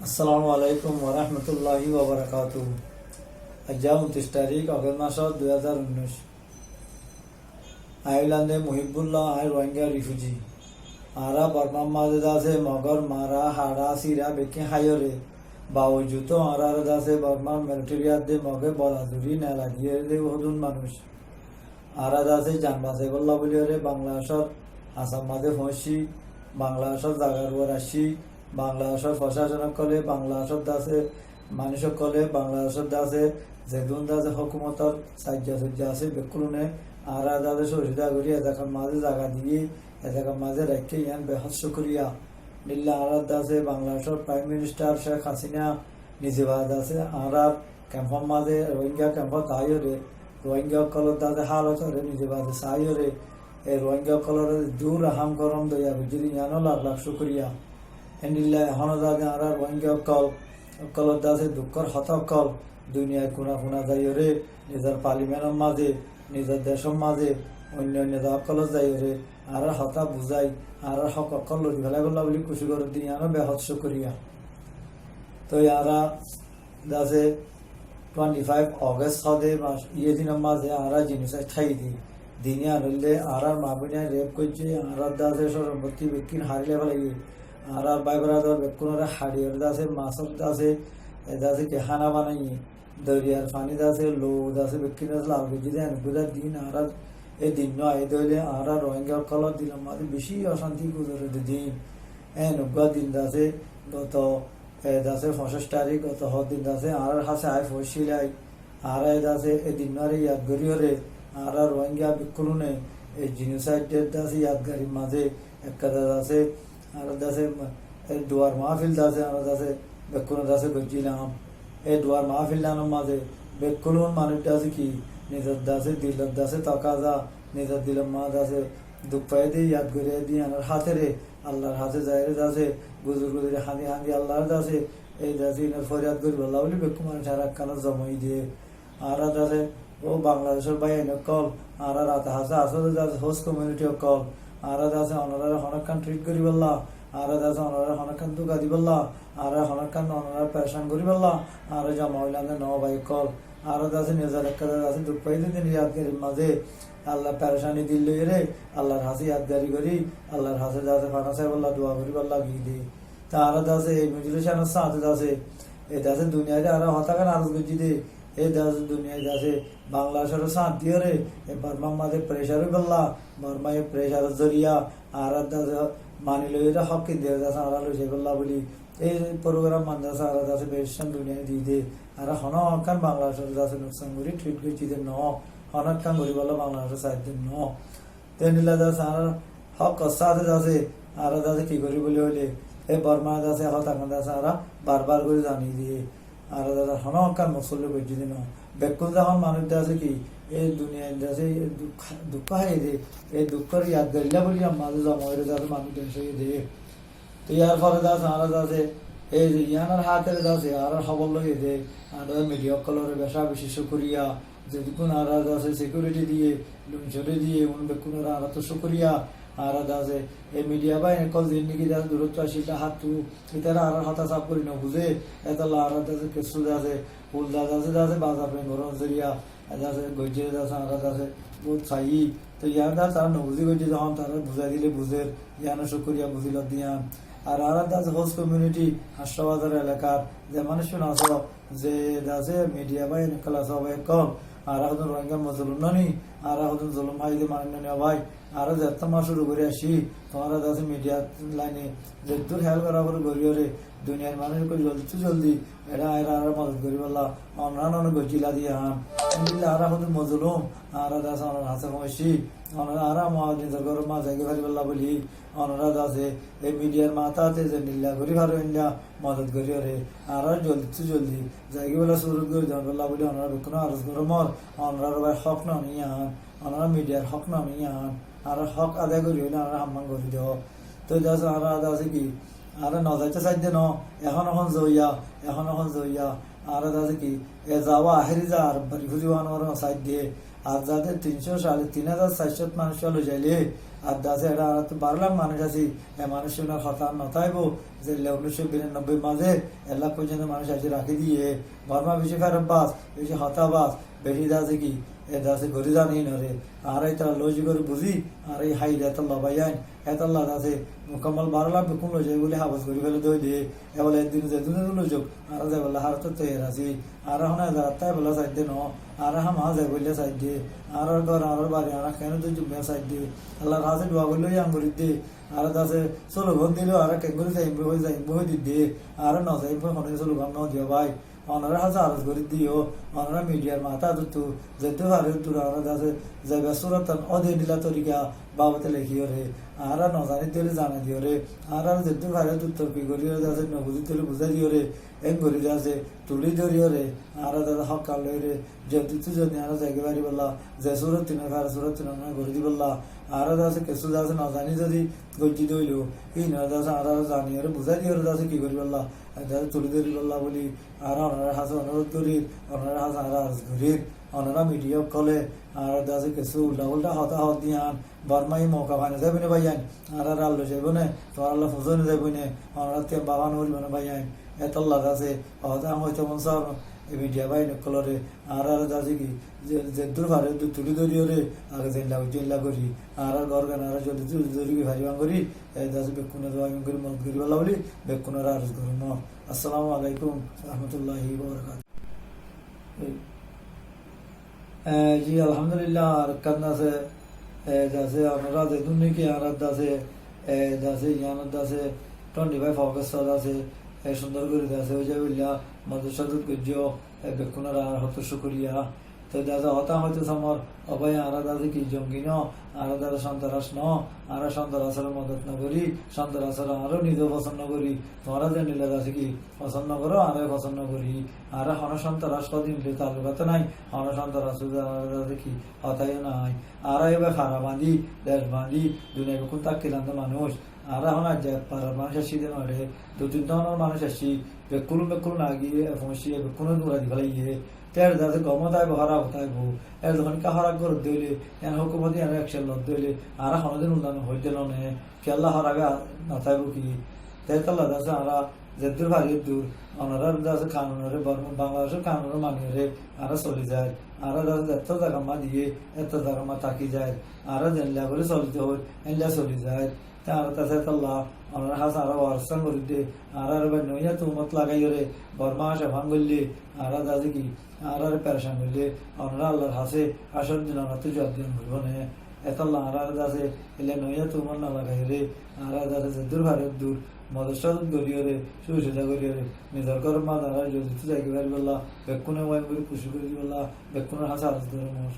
আসসালামু আলাইকুম ওরহমতুল্লাহি ওবরাকাতুহু। আজ 29 তারিখ অগস্ট মাস 2019। আয়ারল্যান্ডে মুহিবুল্লাহ আই রোহিঙ্গা রিফিউজি আরা বর্মার মাঝে দাসে মগর মারা হাড়া সিরা বেকি হাইরে বাউজুত আরার দাসে বর্মার মিলিটারিয়াত দে মগে বলাদুরি নেলা দিয়ে দে হদুন মানুষ আরা দাসে জানবাসে বল্লা বলিরে বাংলাদেশর আসাম মাঝে ফসি বাংলাদেশর জাগার ওর আসি বাংলাদেশের প্রশাসনক কলে বাংলাদেশের দাসে মানুষক কলে বাংলাদেশের দাসে যেদুন দাসে হকুমতর সাহায্য সজ্জা আছে বেকুলুনে আরা দাসে সরিদা করি এলাকার মাঝে জায়গা দিয়ে এলাকার মাঝে রেখে ইয়ান বেহদ শুক্রিয়া নিল্লা আরার দাসে বাংলাদেশের প্রাইম মিনিস্টার শেখ হাসিনা নিজেবাদ আছে আরার ক্যাম্পর মাঝে রোহিঙ্গা ক্যাম্পর তাইরে রোহিঙ্গা কলর দাসে হালত হরে নিজেবাদে সাইরে এই রোহিঙ্গা কলর দূর হাম করম দয়া বুঝলি ইয়ানো লাখ লাখ শুক্রিয়া এন্ডিল্লা এখনো দাদে আর রোহিঙ্গা অকল দাসে দুঃখর হতকল দুনিয়ায় কোনা কোনা যাইরে নিজের পার্লিমেন্টের মাঝে নিজের দেশের মাঝে অন্য অন্য অকল যাইরে আর হতা বুঝাই আর হক অকল ভেলা গল্লা বলি খুশি করে দিই আনো বেহৎ শুক্রিয়া। তো ইয়ারা দাসে 25 অগস্ট হদে ইয়ে দিনের মাঝে আরা জিনিস ঠাই দিই দিনে আনলে আর মাবিনা রেপ করছে আর দাসে সরবর্তী ব্যক্তির হারিলে ফেলে আর ভাই ব্রাদার বেকুনরা হাড়িয়ার দাসে মাছর দাসে দাসে কে খানা বানাই দরিয়ার পানি দাসে লো দাসে বেকিন দাস লাভ বুঝি দেন বুঝা দিন আর এই দিন নয় দইলে আর রোহিঙ্গা কলর দিলাম মাঝে বেশি অশান্তি গুজরে দিন নব্বা দিন দাসে গত দাসে 25 তারিখ গত দিন দাসে আর হাসে আয় ফসিলাই আর দাসে এই দিন নরে ইয়াদগারি হরে আর রোহিঙ্গা বিকুলুনে এই জিনোসাইডের দাসে ইয়াদগারির মাঝে একটা দাসে আর দাসে দুয়ার মাহফিল দাসে আর দাসে বেকুন দাসে গজিলাম এই দুয়ার মাহফিল নানোর মাঝে বেকুলুন মানুষ দাসে কি নিজের দাসে দিলের দাসে তকাজা নিজের দিলের মা দাসে দুঃখ পাই দিয়ে ইয়াদ করে দিয়ে আমার হাতে রে আল্লাহর হাতে যাইরে দাসে গুজুর গুজুরে হাঁদি হাঁদি আল্লাহর দাসে এই দাসে ইনার ফরিয়াদ করি বললা বলি বেকু মানুষ আর একখানা জমাই দিয়ে আর দাসে ও বাংলাদেশের বাইরে কল আর রাতে হাসে আসলে দাসে হোস্ট কমিউনিটি কল আর দাসে অনারা হনকান ট্রিট করি বললা আর দাসে অনারা হনকান দুকা দি বললা আর হনকান অনারা পেরেশান করি বললা আর জমা হইলাম ন ভাই কল আর দাসে নিজের একটা দাসে দুঃখ পাই দিন ইয়াদগারির মাঝে আল্লাহ পেরেশানি দিল রে আল্লাহর হাসি ইয়াদগারি করি আল্লাহর হাসে দাসে ফানাসাই বললা দোয়া করি বললা গি দে তা আর দাসে এই মজলিসানের সাথে দাসে এই দাসে দুনিয়াতে আর হতাকান আরজ গজি দে এই দাস দুনিয়ায় দাসে বাংলাদেশের সাথ দিয়ে রে বর্মার মাঝে প্রেশার বললা বর্মায় প্রেশার জরিয়া আর দাসে মানি লইরা হক দিয়ে দাসে আর লইছে বললা বলি এই প্রোগ্রাম মানদাসে আর দাসে বেশন দুনিয়ায় দিয়ে দে আর হন হকান বাংলাদেশের দাসে নুকসান করি ট্রিট করছি দে ন হনকান করি বললা বাংলাদেশের সাথে ন তেনিলা দাস আর হক সাথে দাসে আর দাসে কি করি বলি হইলে এই বর্মা দাসে হতাকান দাসে আর বারবার করে জানিয়ে দিয়ে আর দাদা হনকান মসল্লি করছি দিন বেকুন যখন মানুষ দাসে কি এই দুনিয়ায় দাসে দুঃখ হয় দে এই দুঃখের ইয়াদ গরিলা বলি মাঝে জমাইরে দাসে মানুষ দেশে দে তো ইয়ার ফলে দাস আর দাসে এই যে ইয়ানার হাতের দাসে আর খবর লইয়ে দে আর মিডিয়া কলরে বেশা বেশি শুক্রিয়া যেটুকুন আর দাসে সিকিউরিটি দিয়ে লুঞ্চরে দিয়ে উন বেকুনের আর তো শুক্রিয়া আর দাসে এই মিডিয়া বাই কল দিন নাকি দাস দূরত্ব আসিটা হাত তু ইতারা আর হতা সাপ করি না বুঝে এতলা আর দাসে কেসু দাসে ফুল দাসে দাসে বাজা পে গরম জরিয়া দাসে গজে দাসে আর দাসে বহুত চাই তো ইয়ার দাস তারা নবুঝি গজে যখন তারা বুঝাই দিলে বুঝের ইয়ানো শুক্রিয়া বুঝিল দিয়ান আর আর দাস হোস্ট কমিউনিটি হাসপাতাল এলাকার যে মানুষ আস যে দাসে মিডিয়া বাই নিকলা সবাই কল আর এখন রোহিঙ্গা মজলুম ননি আর এখন জলুম ভাই যে মান্য ভাই আর যত মাস শুরু করে আসি তোমারা দাসে মিডিয়া লাইনে যে দূর হেল্প করা করে গরিয়রে দুনিয়ার মানুষকে জলদি এরা এরা আর মদত করি বললা অন্যান্য গজিলা দিয়ে হান আর এখন মজলুম আর দাস অনার হাসে কমেছি অনারা আর নিজের ঘর মা জায়গা ভারি বললা বলি অনারা দাসে এই মিডিয়ার মাথাতে যে নীলা করি ভালো ইন্ডিয়া মদত করিয়রে আর জলদি জায়গা বেলা শুরু করে জন বললা বলি অনারা কোনো আরজ গরমর অনারা ভাই হক না নিয়ে আন অনারা মিডিয়ার হক না নিয়ে আন আর হক আদায় করি হইলে আর হাম্মান করি দেও তো দাস আর দাসে কি আর নজাইতে চাইতে ন এখন জইয়া আর দাসে কি এ যাওয়া আহেরি যা আর রিফিউজি ওয়ানোর সাইড দিয়ে আর যাদের 300 সাড়ে 3400 মানুষ চলে যাইলে আর দাসে এটা আর তো 12 লাখ মানুষ আছি এই মানুষের হতান নতাইব যে 1992 মাঝে 1 লাখ পর্যন্ত মানুষ আছে রাখি দিয়ে বর্মা বেশি ফেরত বাস বেশি হতাবাস বেশি দাসে কি এ দাসে ঘুরে জানি নরে আর এই তারা লজি করে বুঝি আর এই হাই এতল্লাহ ভাইয়ান এতল্লাহ দাসে মুকাম্মল 12 লাখ বেকুন লজে বলে হাবস করে ফেলে দই দিয়ে এবারে একদিন যে দুনে লজক আর যাই বলে হার তো তৈরি আছি আর হনা যাতাই বলা সাইড ন আর হাম হাজে বলে সাইড দিয়ে আর ঘর আর বাড়ি আর কেন তো জুমে সাইড দিয়ে আল্লাহ রাজে দোয়া করলো আম করে দে আর দাসে চলো ঘন দিল আর কেন করে যাই বই দিয়ে আর ন যাই ফোনে চলো ঘন ন দিও ভাই অনারা হাজার আরজ করে দিও অনারা মিডিয়ার মাথা দুতু যেতে পারে দূর আর দাসে যাইবা সুরতন অধে দিলা তরিকা বাবতে লেখিও রে আর নজানি দিলে জানা দিও রে আর যেতে পারে উত্তর পি করিও দাসে নবুজি দিলে বুঝাই দিও রে এক গরি দাসে তুলি ধরিও রে আর দাদা হক কাল রে যদি তুই যদি আর জায়গা বাড়ি বললা যে সুরত তিন ঘর সুরত তিন গরি দি বললা আর দাসে কেসু দাসে নজানি যদি গজ্জি দইল এই ন দাসে আর জানিও রে বুঝাই দিও রে দাসে কি করি বললা দাসে তুলি ধরি বললা বলি আর ওনারা হাসে অনুরোধ করি ওনারা হাসে আর আজ করি ওনারা মিডিয়া কলে আর দাসে কিছু উল্টা উল্টা হতা হত দিয়ান বর্মাই মৌকা ভানে যাবে না ভাইয়ান আর আল্লো যাইব না তোমার আল্লাহ ফুজনে যাইব না ওনারা তে বাবা নড়িব না ভাইয়ান এতল্লাহ দাসে হতা হয়তো মনসার মিডিয়া ভাই নকলরে আর দাসে কি যে দূর ভারে তুলি ধরিও রে আগে জেলা করি আর ঘর গান আর যদি তুলি ধরি ভারি করি দাসে বেকুনে দোয়া করি মন করি বলা বলি বেকুনের আরজ করি ন আসসালামু আলাইকুম রহমতুল্লাহি ওয়া বারাকাতুহু জি আলহামদুলিল্লাহ আর কান্না से जैसे हमारा दे दुनिया की आरत दासे जैसे यानत दासे 25 অগস্ট দাসে সুন্দর করে দাসে হয়ে যাবে মধুসাদুত গজ্জো বেকুনার আর হত শুকরিয়া তো দাদা হতা হয়তো সমর অভয় আর দাসে কি জঙ্গি ন আর দাদা সন্তরাস ন আর সন্তরাসের মদত ন করি সন্তরাসের আরো নিজ পছন্দ করি তোমরা যে নিলে দাসে কি পছন্দ করো আর পছন্দ করি আর হন সন্তরাস কদিন তালুকাতে নাই হন সন্তরাস দাসে কি হতাই নাই আর এবার খারাপ বাঁধি দেশ বাঁধি দুনিয়া বেকুন তাকিলান্ত মানুষ আর এখন আজ পাড়ার মানুষ আসছি দেন দু তিন ধরনের মানুষ আসছি বেকুল না গিয়ে ফসি বেকুল দূরা দি ফেলাইয়ে তের দাসে গমতায় হারা হতায় বউ এর যখন কাহারা করে দিলে এন হুকুমতি এর একশন লত দিলে আর হনদিন উন্নয়ন হয়ে দিল নে কেল্লা হারাবে নাথাইব কি তেতাল্লা দাসে আরা যেদূর ভারী দূর ওনারা দাসে কানুনরে বাংলাদেশের কানুনের মানিয়ে আর চলে যায় আর দাসে এত জায়গা মা দিয়ে এত জায়গা মা থাকি যায় আর জেনলা করে চলতে হয় এনলা চলে যায় আর তাছে তাল্লা ওনারা হাস আর ওয়ারসান করে দে আর নইয়া তুমত লাগাইও রে বর্মা আসে ভাঙ করলে আর দাসে কি আর পেরেশান করলে ওনারা আল্লাহর হাসে আসর দিন ওনার তো জব দিন ভুলব না এতল্লা আর দাসে এলে নইয়া তুমত না লাগাই রে আর দাসে যেদূর ভারত দূর মদসাদ করিও রে সুবিধা করিও রে নিজের কর মা দাঁড়া যদি তো যাইতে পারি বললা বেকুনে ওয়াইন করে খুশি করে বললা বেকুনের হাসে আরজ করে মোর